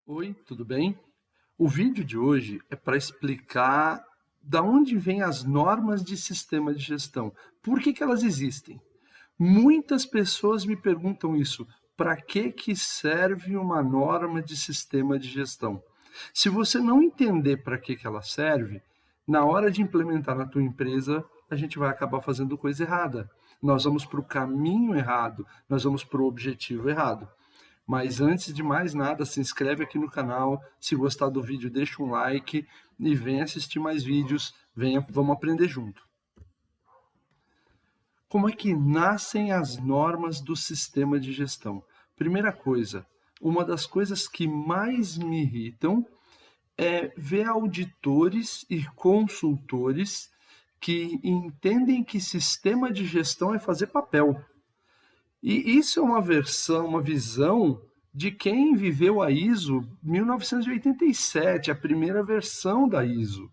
Oi, tudo bem? O vídeo de hoje é para explicar da onde vêm as normas de sistema de gestão. Por que elas existem? Muitas pessoas me perguntam isso. Para que serve uma norma de sistema de gestão? Se você não entender para que ela serve, na hora de implementar na tua empresa, a gente vai acabar fazendo coisa errada. Nós vamos para o caminho errado, nós vamos para o objetivo errado. Mas antes de mais nada, se inscreve aqui no canal. Se gostar do vídeo, deixa um like e vem assistir mais vídeos. Venha, vamos aprender junto. Como é que nascem as normas do sistema de gestão? Primeira coisa, uma das coisas que mais me irritam é ver auditores e consultores que entendem que sistema de gestão é fazer papel. E isso é uma visão de quem viveu a ISO 1987, a primeira versão da ISO.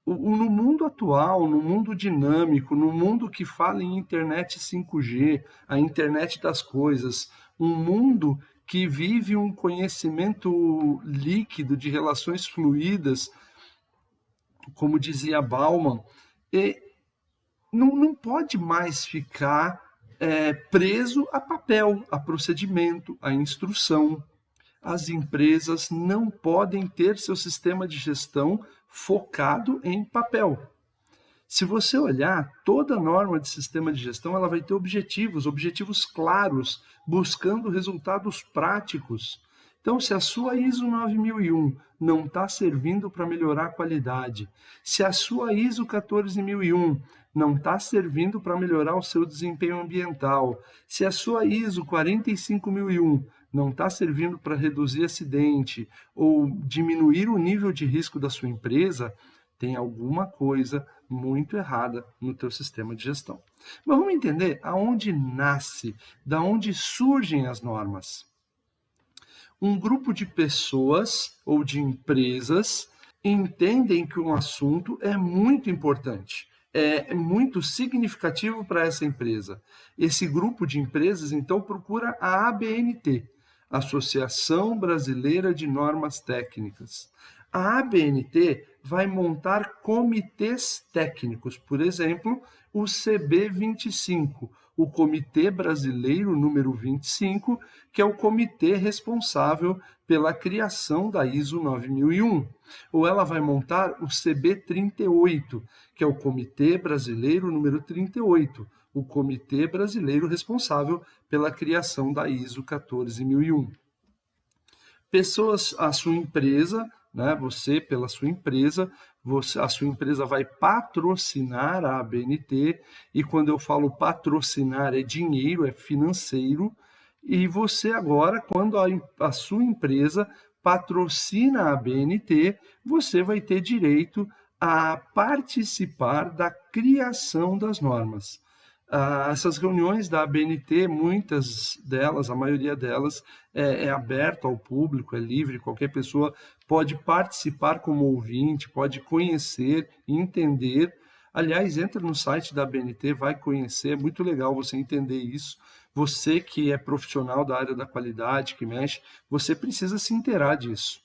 No mundo atual, no mundo dinâmico, no mundo que fala em internet 5G, a internet das coisas, um mundo que vive um conhecimento líquido de relações fluídas, como dizia Bauman, não pode mais ficar preso a papel, a procedimento, a instrução. As empresas não podem ter seu sistema de gestão focado em papel. Se você olhar, toda norma de sistema de gestão ela vai ter objetivos claros, buscando resultados práticos. Então, se a sua ISO 9001 não está servindo para melhorar a qualidade, se a sua ISO 14001 não está servindo para melhorar o seu desempenho ambiental, se a sua ISO 45001 não está servindo para reduzir acidente ou diminuir o nível de risco da sua empresa, tem alguma coisa muito errada no teu sistema de gestão. Mas vamos entender aonde nasce, da onde surgem as normas. Um grupo de pessoas ou de empresas entendem que um assunto é muito importante, é muito significativo para essa empresa. Esse grupo de empresas, então, procura a ABNT, Associação Brasileira de Normas Técnicas. A ABNT vai montar comitês técnicos, por exemplo, o CB25, o Comitê Brasileiro número 25, que é o comitê responsável pela criação da ISO 9001. Ou ela vai montar o CB38, que é o Comitê Brasileiro número 38, o comitê brasileiro responsável pela criação da ISO 14001. Pessoas, a sua empresa, né, você pela sua empresa, a sua empresa vai patrocinar a ABNT, e quando eu falo patrocinar é dinheiro, é financeiro, e você agora, quando a sua empresa patrocina a ABNT, você vai ter direito a participar da criação das normas. Essas reuniões da ABNT, muitas delas, a maioria delas, é aberto ao público, é livre, qualquer pessoa pode participar como ouvinte, pode conhecer, entender. Aliás, entra no site da ABNT, vai conhecer, é muito legal você entender isso. Você que é profissional da área da qualidade, que mexe, você precisa se inteirar disso.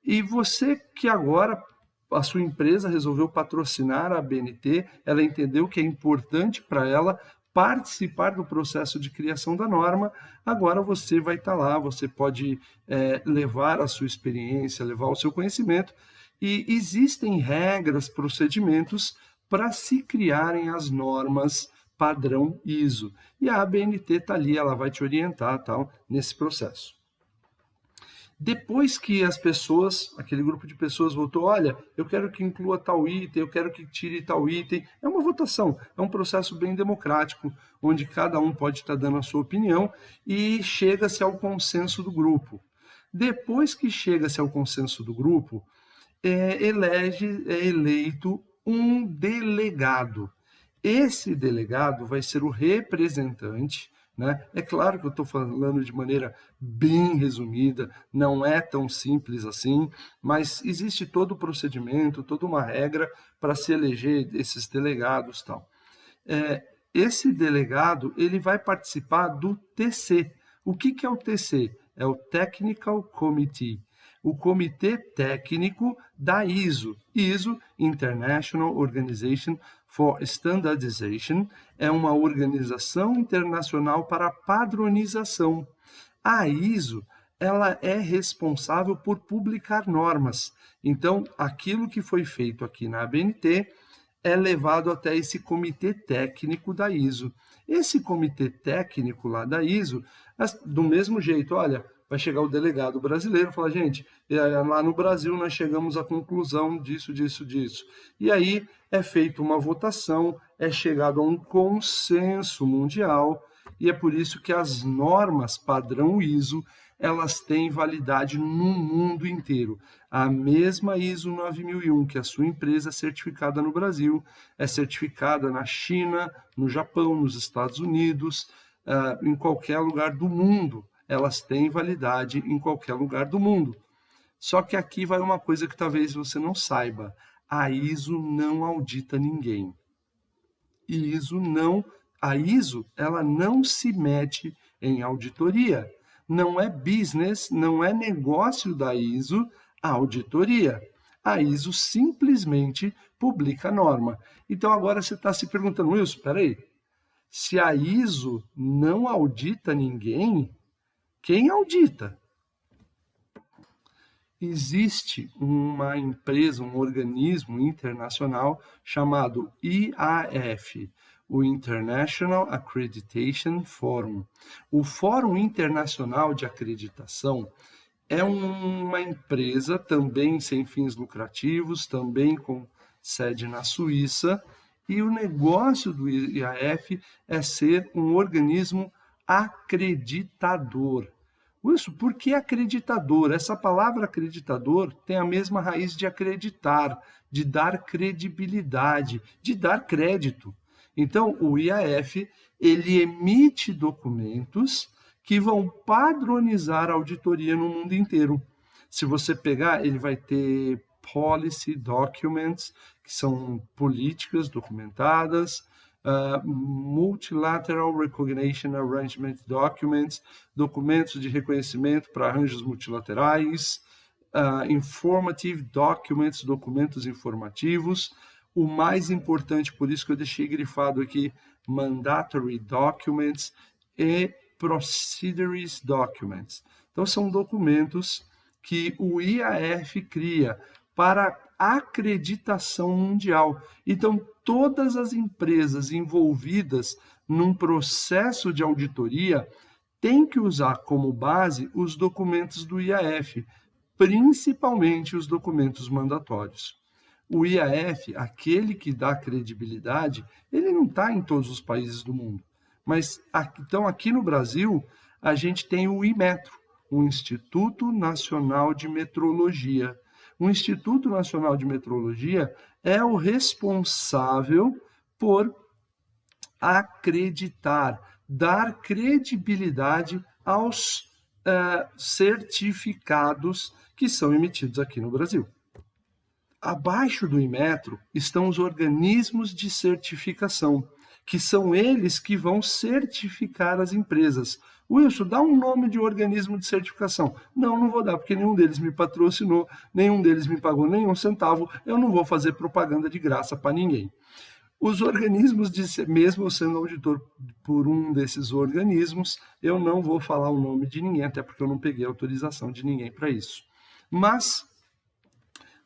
E você que agora a sua empresa resolveu patrocinar a ABNT, ela entendeu que é importante para ela participar do processo de criação da norma, agora você vai estar lá, você pode levar a sua experiência, levar o seu conhecimento, e existem regras, procedimentos para se criarem as normas padrão ISO. E a ABNT está ali, ela vai te orientar tal, nesse processo. Depois que as pessoas, aquele grupo de pessoas votou, olha, eu quero que inclua tal item, eu quero que tire tal item, é uma votação, é um processo bem democrático, onde cada um pode estar dando a sua opinião e chega-se ao consenso do grupo. Depois que chega-se ao consenso do grupo, é eleito um delegado. Esse delegado vai ser o representante, né? É claro que eu estou falando de maneira bem resumida, não é tão simples assim, mas existe todo o procedimento, toda uma regra para se eleger esses delegados, tal. Esse delegado ele vai participar do TC. O que é o TC? é o Technical Committee, o comitê técnico da ISO. ISO, International Organization for Standardization, é uma organização internacional para padronização. A ISO, ela é responsável por publicar normas. Então, aquilo que foi feito aqui na ABNT é levado até esse comitê técnico da ISO. Esse comitê técnico lá da ISO, do mesmo jeito, olha, vai chegar o delegado brasileiro e falar, gente, lá no Brasil nós chegamos à conclusão disso. E aí é feita uma votação, é chegado a um consenso mundial, e é por isso que as normas padrão ISO, elas têm validade no mundo inteiro. A mesma ISO 9001, que a sua empresa é certificada no Brasil, é certificada na China, no Japão, nos Estados Unidos, em qualquer lugar do mundo. Elas têm validade em qualquer lugar do mundo. Só que aqui vai uma coisa que talvez você não saiba. A ISO não audita ninguém. A ISO, ela não se mete em auditoria. Não é business, não é negócio da ISO a auditoria. A ISO simplesmente publica a norma. Então agora você está se perguntando, Wilson, espera aí, se a ISO não audita ninguém, quem audita? Existe uma empresa, um organismo internacional chamado IAF, o International Accreditation Forum. O Fórum Internacional de Acreditação é uma empresa também sem fins lucrativos, também com sede na Suíça, e o negócio do IAF é ser um organismo acreditador. Isso, por que acreditador? Essa palavra acreditador tem a mesma raiz de acreditar, de dar credibilidade, de dar crédito. Então, o IAF, ele emite documentos que vão padronizar a auditoria no mundo inteiro. Se você pegar, ele vai ter policy documents, que são políticas documentadas, Multilateral Recognition Arrangement Documents, documentos de reconhecimento para arranjos multilaterais, Informative Documents, documentos informativos. O mais importante, por isso que eu deixei grifado aqui, Mandatory Documents e Procedures Documents. Então, são documentos que o IAF cria para acreditação mundial. Então, todas as empresas envolvidas num processo de auditoria têm que usar como base os documentos do IAF, principalmente os documentos mandatórios. O IAF, aquele que dá credibilidade, ele não está em todos os países do mundo. Mas, então, aqui no Brasil, a gente tem o IMETRO, o Instituto Nacional de Metrologia. O Instituto Nacional de Metrologia é o responsável por acreditar, dar credibilidade aos certificados que são emitidos aqui no Brasil. Abaixo do IMETRO estão os organismos de certificação, que são eles que vão certificar as empresas. Wilson, dá um nome de organismo de certificação. Não vou dar, porque nenhum deles me patrocinou, nenhum deles me pagou nenhum centavo, eu não vou fazer propaganda de graça para ninguém. Os organismos, mesmo eu sendo auditor por um desses organismos, eu não vou falar o nome de ninguém, até porque eu não peguei autorização de ninguém para isso. Mas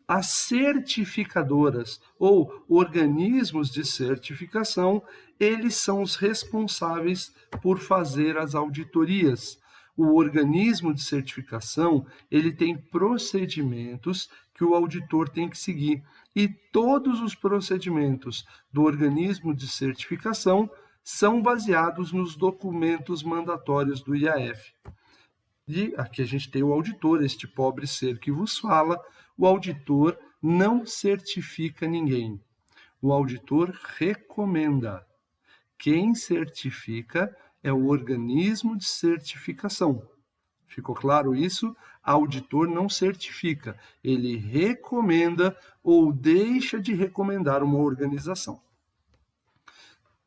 as certificadoras ou organismos de certificação, eles são os responsáveis por fazer as auditorias. O organismo de certificação, ele tem procedimentos que o auditor tem que seguir. E todos os procedimentos do organismo de certificação são baseados nos documentos mandatórios do IAF. E aqui a gente tem o auditor, este pobre ser que vos fala. O auditor não certifica ninguém. O auditor recomenda. Quem certifica é o organismo de certificação. Ficou claro isso? Auditor não certifica. Ele recomenda ou deixa de recomendar uma organização.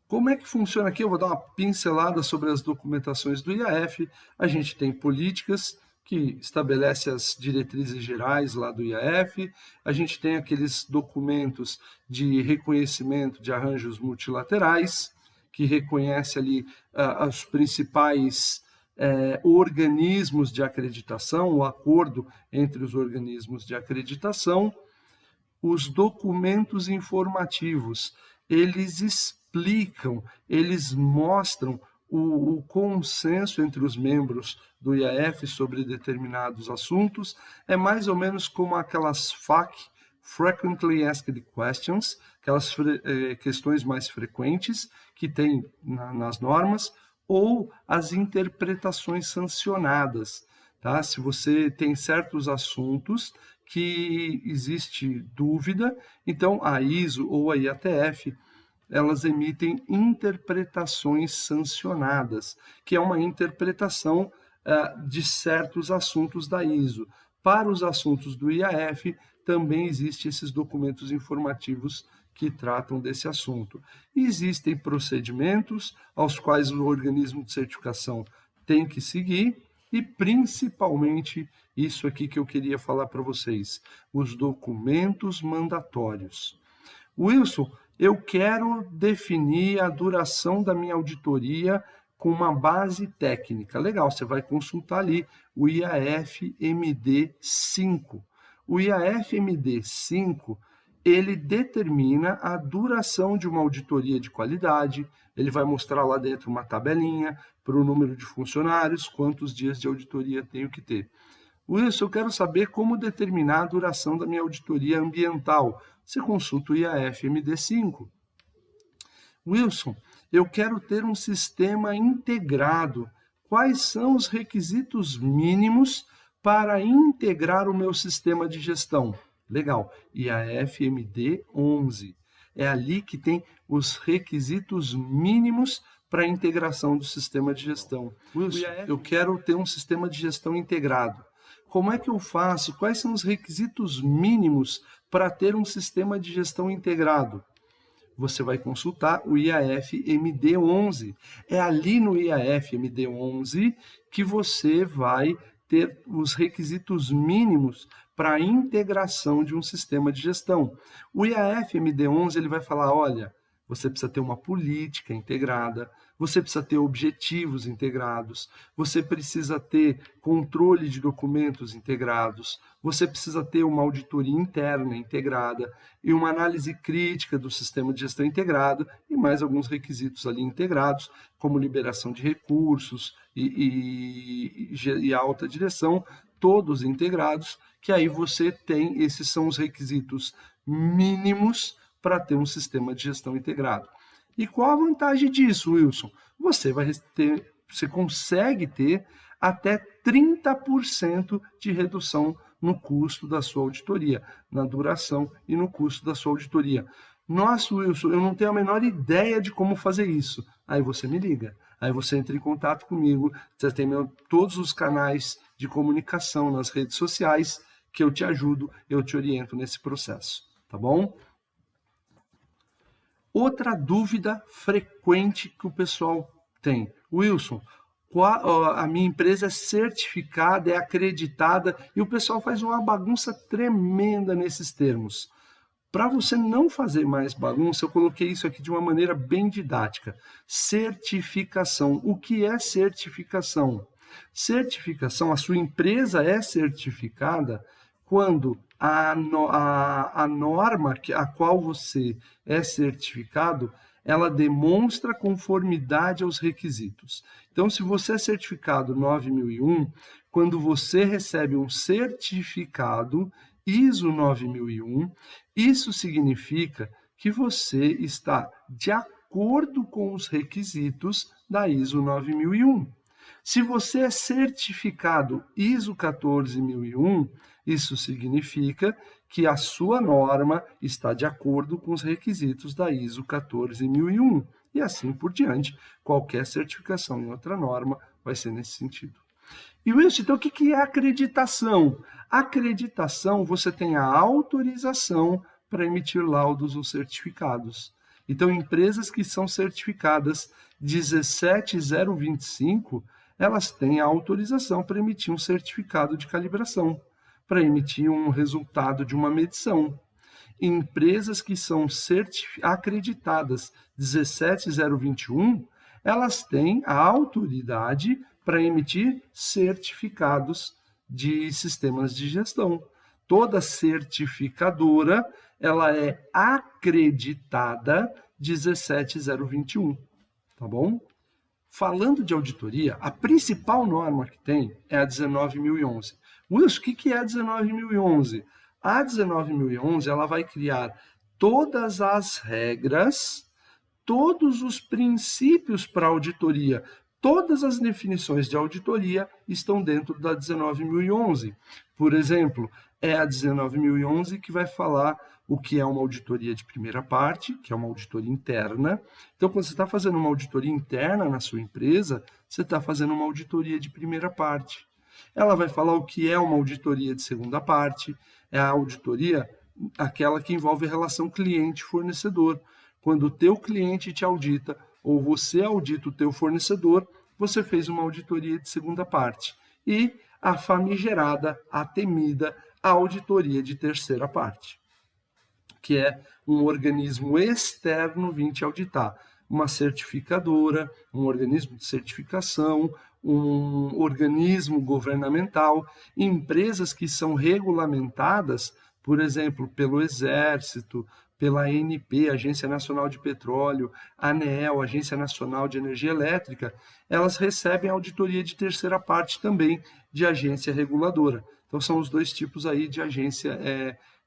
Como é que funciona aqui? Eu vou dar uma pincelada sobre as documentações do IAF. A gente tem políticas que estabelece as diretrizes gerais lá do IAF. A gente tem aqueles documentos de reconhecimento de arranjos multilaterais, que reconhece ali os principais organismos de acreditação, o acordo entre os organismos de acreditação. Os documentos informativos, eles explicam, eles mostram o consenso entre os membros do IAF sobre determinados assuntos. É mais ou menos como aquelas FAQ, Frequently Asked Questions, aquelas questões mais frequentes que tem nas normas, ou as interpretações sancionadas. Tá? Se você tem certos assuntos que existe dúvida, então a ISO ou a IATF, elas emitem interpretações sancionadas, que é uma interpretação de certos assuntos da ISO. Para os assuntos do IAF, também existem esses documentos informativos que tratam desse assunto. Existem procedimentos aos quais o organismo de certificação tem que seguir, e principalmente isso aqui que eu queria falar para vocês, os documentos mandatórios. Wilson, eu quero definir a duração da minha auditoria com uma base técnica. Legal, você vai consultar ali o IAF-MD5. O IAF-MD5, ele determina a duração de uma auditoria de qualidade, ele vai mostrar lá dentro uma tabelinha para o número de funcionários, quantos dias de auditoria tenho que ter. Wilson, eu quero saber como determinar a duração da minha auditoria ambiental. Você consulta o IAF-MD5. Wilson, eu quero ter um sistema integrado. Quais são os requisitos mínimos para integrar o meu sistema de gestão? Legal, IAF-MD11. É ali que tem os requisitos mínimos para a integração do sistema de gestão. Wilson, eu quero ter um sistema de gestão integrado. Como é que eu faço? Quais são os requisitos mínimos para ter um sistema de gestão integrado? Você vai consultar o IAF-MD11. É ali no IAF-MD11 que você vai ter os requisitos mínimos para a integração de um sistema de gestão. O IAF-MD11 ele vai falar, olha, você precisa ter uma política integrada, você precisa ter objetivos integrados, você precisa ter controle de documentos integrados, você precisa ter uma auditoria interna integrada e uma análise crítica do sistema de gestão integrado e mais alguns requisitos ali integrados, como liberação de recursos e alta direção, todos integrados, que aí você tem, esses são os requisitos mínimos para ter um sistema de gestão integrado. E qual a vantagem disso, Wilson? Você consegue ter até 30% de redução no custo da sua auditoria, na duração e no custo da sua auditoria. Nossa, Wilson, eu não tenho a menor ideia de como fazer isso. Aí você me liga, aí você entra em contato comigo, você tem todos os canais de comunicação nas redes sociais que eu te ajudo, eu te oriento nesse processo, tá bom? Outra dúvida frequente que o pessoal tem. Wilson, a minha empresa é certificada, é acreditada, e o pessoal faz uma bagunça tremenda nesses termos. Para você não fazer mais bagunça, eu coloquei isso aqui de uma maneira bem didática. Certificação. O que é certificação? Certificação, a sua empresa é certificada quando a norma a qual você é certificado, ela demonstra conformidade aos requisitos. Então, se você é certificado 9001, quando você recebe um certificado ISO 9001, isso significa que você está de acordo com os requisitos da ISO 9001. Se você é certificado ISO 14001, isso significa que a sua norma está de acordo com os requisitos da ISO 14001. E assim por diante, qualquer certificação em outra norma vai ser nesse sentido. E Wilson, então o que é acreditação? Acreditação, você tem a autorização para emitir laudos ou certificados. Então, empresas que são certificadas 17025, elas têm a autorização para emitir um certificado de calibração, para emitir um resultado de uma medição. Empresas que são acreditadas 17021, elas têm a autoridade para emitir certificados de sistemas de gestão. Toda certificadora, ela é acreditada 17021, tá bom? Falando de auditoria, a principal norma que tem é a 19.011. Wilson, o que é a 19.011? A 19.011, ela vai criar todas as regras, todos os princípios para auditoria, todas as definições de auditoria estão dentro da 19.011. Por exemplo, é a 19.011 que vai falar o que é uma auditoria de primeira parte, que é uma auditoria interna. Então, quando você está fazendo uma auditoria interna na sua empresa, você está fazendo uma auditoria de primeira parte. Ela vai falar o que é uma auditoria de segunda parte, é a auditoria, aquela que envolve a relação cliente-fornecedor. Quando o teu cliente te audita ou você audita o teu fornecedor, você fez uma auditoria de segunda parte. E a famigerada, a temida, auditoria de terceira parte, que é um organismo externo vir te auditar. Uma certificadora, um organismo de certificação, um organismo governamental, empresas que são regulamentadas, por exemplo, pelo Exército, pela ANP, Agência Nacional de Petróleo, ANEEL, Agência Nacional de Energia Elétrica, elas recebem auditoria de terceira parte também de agência reguladora. Então, são os dois tipos aí de agência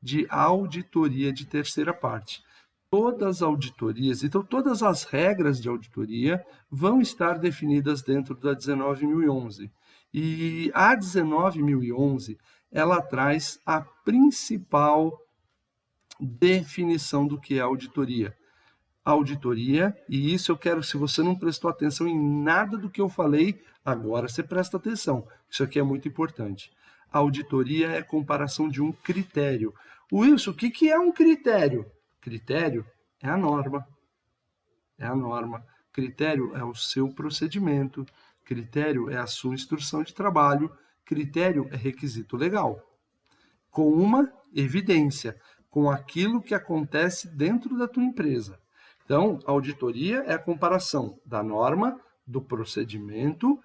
de auditoria de terceira parte. Todas as auditorias, então todas as regras de auditoria vão estar definidas dentro da 19.011. E a 19.011, ela traz a principal definição do que é auditoria. Auditoria, e isso eu quero, se você não prestou atenção em nada do que eu falei, agora você presta atenção. Isso aqui é muito importante. Auditoria é comparação de um critério. Wilson, o que é um critério? Critério é a norma. É a norma. Critério é o seu procedimento. Critério é a sua instrução de trabalho. Critério é requisito legal. Com uma evidência, com aquilo que acontece dentro da tua empresa. Então, auditoria é a comparação da norma, do procedimento,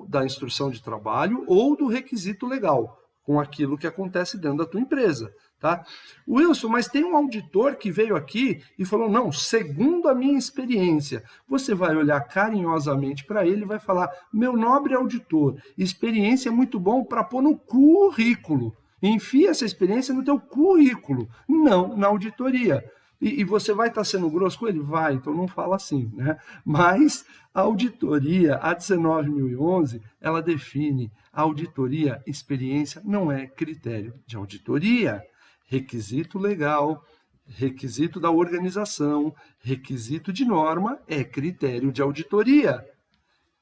da instrução de trabalho ou do requisito legal com aquilo que acontece dentro da tua empresa, tá? Wilson, mas tem um auditor que veio aqui e falou, não, segundo a minha experiência. Você vai olhar carinhosamente para ele e vai falar, meu nobre auditor, experiência é muito bom para pôr no currículo. Enfia essa experiência no teu currículo, não na auditoria. E você vai estar sendo grosso com ele? Vai, então não fala assim, né? Mas a auditoria, a 19.011, ela define a auditoria, experiência não é critério de auditoria. Requisito legal, requisito da organização, requisito de norma é critério de auditoria,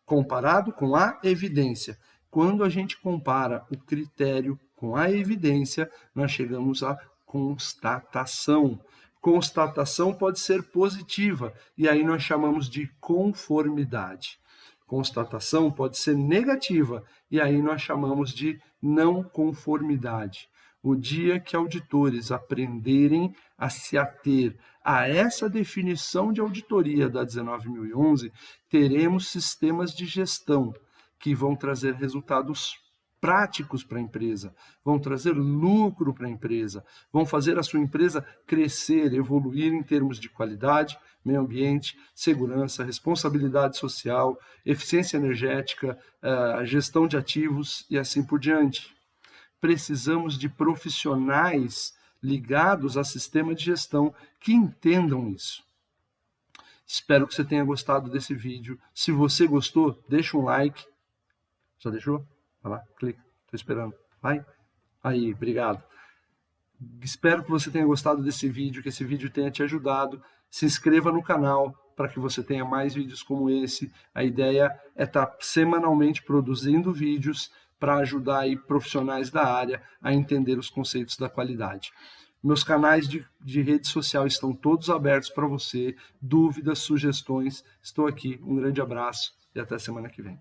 comparado com a evidência. Quando a gente compara o critério com a evidência, nós chegamos à constatação. Constatação pode ser positiva, e aí nós chamamos de conformidade. Constatação pode ser negativa, e aí nós chamamos de não conformidade. O dia que auditores aprenderem a se ater a essa definição de auditoria da 19.011, teremos sistemas de gestão que vão trazer resultados práticos para a empresa, vão trazer lucro para a empresa, vão fazer a sua empresa crescer, evoluir em termos de qualidade, meio ambiente, segurança, responsabilidade social, eficiência energética, gestão de ativos e assim por diante. Precisamos de profissionais ligados a sistema de gestão que entendam isso. Espero que você tenha gostado desse vídeo. Se você gostou, deixa um like. Já deixou? Vai lá, clica. Estou esperando. Vai. Aí, obrigado. Espero que você tenha gostado desse vídeo, que esse vídeo tenha te ajudado. Se inscreva no canal para que você tenha mais vídeos como esse. A ideia é estar semanalmente produzindo vídeos para ajudar aí profissionais da área a entender os conceitos da qualidade. Meus canais de rede social estão todos abertos para você. Dúvidas, sugestões, estou aqui. Um grande abraço e até semana que vem.